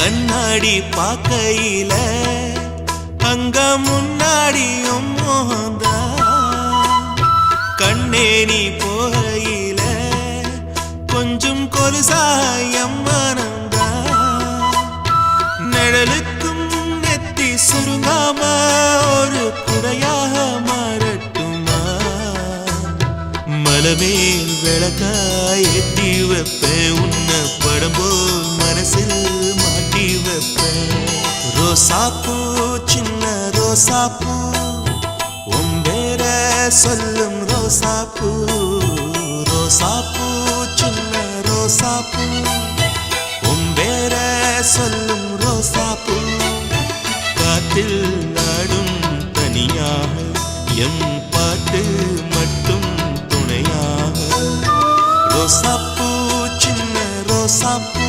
கண்ணாடி பார்க்கையில அங்க முன்னாடியும் மோகந்தா கண்ணே நீ போகையில கொஞ்சம் கொலுசாயம் மனந்தா நிழலுக்கும் நெத்தி சுருங்காம ஒரு குடையாக மாறட்டுமா மலமேல் விளக்காய் ஏத்தி வைப்பேன் உன்னை படம் போல் மனசில் மாட்டி வைப்பேன் ரோசாப்பூ சின்ன ரோசாப்பூ உம்பேர சொல்லும் ரோசாப்பூ ரோசாப்பூ சின்ன ரோசாப்பூ உம்பேர சொல்லும் ரோசாப்பூ காத்தில் நாடும் தனியாக எம் பாட்டு மட்டும் துணையாக ரோசாப்பூ சின்ன ரோசாப்பூ